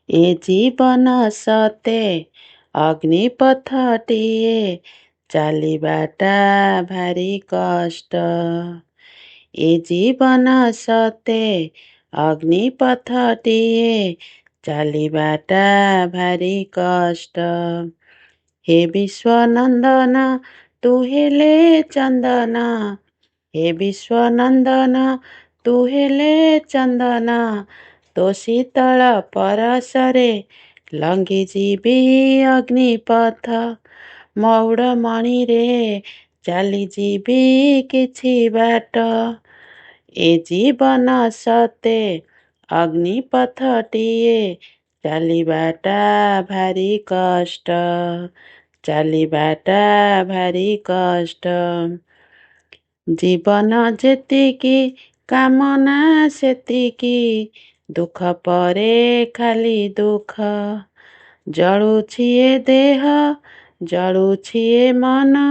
ଏ ଜୀବନ ସତେ ଅଗ୍ନିପଥଟିଏ, ଚାଲିବାଟା ଭାରି କଷ୍ଟ। ଏ ଜୀବନ ସତେ ଅଗ୍ନିପଥଟିଏ, ଚାଲିବାଟା ଭାରି କଷ୍ଟ। ହେ ବିଶ୍ୱନନ୍ଦନ ତୁ ହେଲେ ଚନ୍ଦନ, ହେ ବିଶ୍ୱନନ୍ଦନ ତୁ ହେଲେ ଚନ୍ଦନ, ତୋ ଶୀତଳ ପରଶରେ ଲଙ୍ଘିଯିବି ଅଗ୍ନିପଥ। ମଉଡ଼ମଣିରେ ଚାଲିଯିବି କିଛି ବାଟ। ଏ ଜୀବନ ସତେ ଅଗ୍ନିପଥଟିଏ, ଚାଲିବାଟା ଭାରି କଷ୍ଟ। ଚାଲିବାଟା ଭାରି କଷ୍ଟ। ଜୀବନ ଯେତିକି କାମନା ସେତିକି, ଦୁଃଖ ପରେ ଖାଲି ଦୁଃଖ। ଜଳୁଛି ଏ ଦେହ, ଜଳୁଛି ଏ ମନ,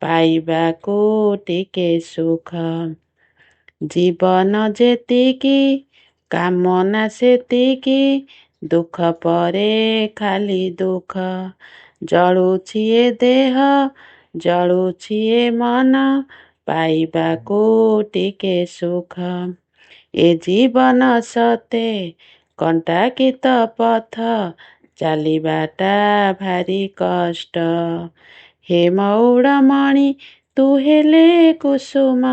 ପାଇବାକୁ ଟିକେ ସୁଖ। ଜୀବନ ଯେତିକି କାମନା ସେତିକି, ଦୁଃଖ ପରେ ଖାଲି ଦୁଃଖ। ଜଳୁଛି ଏ ଦେହ, ଜଳୁଛି ଏ ମନ, ପାଇବାକୁ ଟିକେ ସୁଖ। ଏ ଜୀବନ ସତେ କଣ୍ଟାକିତ ପଥ, ଚାଲିବାଟା ଭାରି କଷ୍ଟ। ହେ ମଉଡ଼ମଣି ତୁ ହେଲେ କୁସୁମ,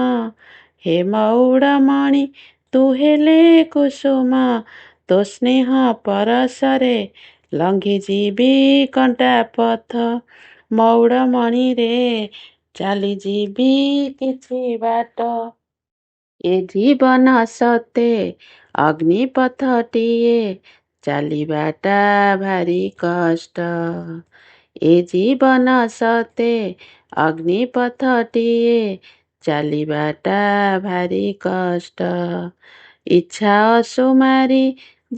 ହେ ମଉଡ଼ମଣି ତୁ ହେଲେ କୁସୁମ, ତୋ ସ୍ନେହ ପରଶରେ ଲଙ୍ଘିଯିବି କଣ୍ଟା ପଥ। ମଉଡ଼ମଣିରେ ଚାଲିଯିବି କିଛି ବାଟ। ଏ ଜୀବନ ସତେ ଅଗ୍ନିପଥଟିଏ, ଚାଲିବାଟା ଭାରି କଷ୍ଟ। ଏ ଜୀବନ ସତେ ଅଗ୍ନିପଥଟିଏ, ଚାଲିବାଟା ଭାରି କଷ୍ଟ। ଇଚ୍ଛା ଅସୁମାରି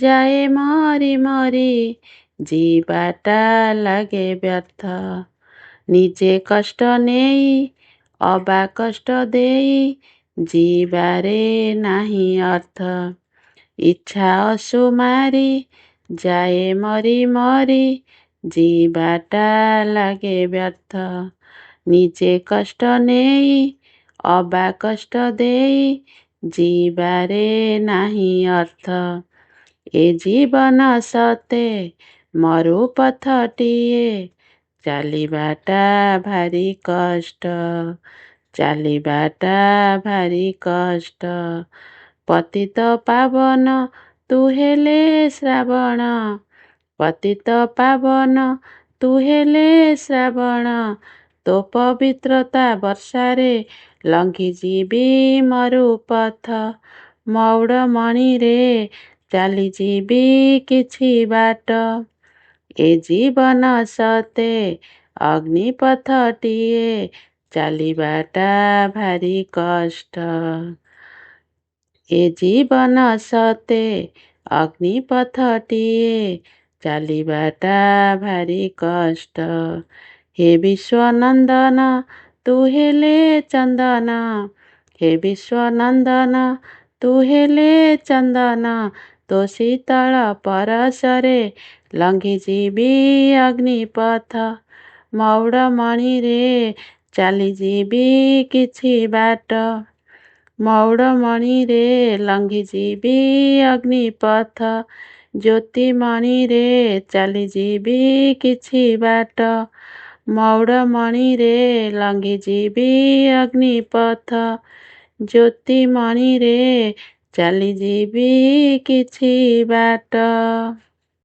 ଯାଏ ମରି ମରି, ଯିବାଟା ଲାଗେ ବ୍ୟର୍ଥ। ନିଜେ କଷ୍ଟ ନେଇ ଅବା କଷ୍ଟ ଦେଇ, ଯିବାରେ ନାହିଁ ଅର୍ଥ। ଇଚ୍ଛା ଅସୁମାରି ଯାଏ ମରି ମରି, ଯିବାଟା ଲାଗେ ବ୍ୟର୍ଥ। ନିଜେ କଷ୍ଟ ନେଇ ଅବା କଷ୍ଟ ଦେଇ, ଯିବାରେ ନାହିଁ ଅର୍ଥ। ଏ ଜୀବନ ସତେ ମରୁପଥଟିଏ, ଚାଲିବାଟା ଭାରି କଷ୍ଟ। ଚାଲିବାଟା ଭାରି କଷ୍ଟ। ପତିତ ପାବନ ତୁ ହେଲେ ଶ୍ରାବଣ, ପତିତ ପାବନ ତୁ ହେଲେ ଶ୍ରାବଣ, ତୋ ପବିତ୍ରତା ବର୍ଷାରେ ଲଙ୍ଘିଯିବି ମରୁପଥ। ମଉଡ଼ମଣିରେ ଚାଲିଯିବି କିଛି ବାଟ। ଏ ଜୀବନ ସତେ ଅଗ୍ନିପଥଟିଏ, ଚାଲିବାଟା ଭାରି କଷ୍ଟ। ଏ ଜୀବନ ସତେ ଅଗ୍ନିପଥଟିଏ, ଚାଲିବାଟା ଭାରି କଷ୍ଟ। ହେ ବିଶ୍ୱନନ୍ଦନ ତୁ ହେଲେ ଚନ୍ଦନ, ହେ ବିଶ୍ୱନନ୍ଦନ ତୁ ହେଲେ ଚନ୍ଦନ, ତୋ ଶୀତଳ ପରଶରେ ଲଙ୍ଘିଯିବି ଅଗ୍ନିପଥ। ମଉଡ଼ମଣିରେ ଚାଲିଯିବି କିଛି ବାଟ। ମଉଡ଼ମଣିରେ ଲଙ୍ଘିଯିବି ଅଗ୍ନିପଥ। ଜ୍ୟୋତିମଣିରେ ଚାଲିଯିବି କିଛି ବାଟ। ମଉଡ଼ମଣିରେ ଲଙ୍ଘିଯିବି ଅଗ୍ନିପଥ। ଜ୍ୟୋତିମଣିରେ ଚାଲିଯିବି କିଛି ବାଟ।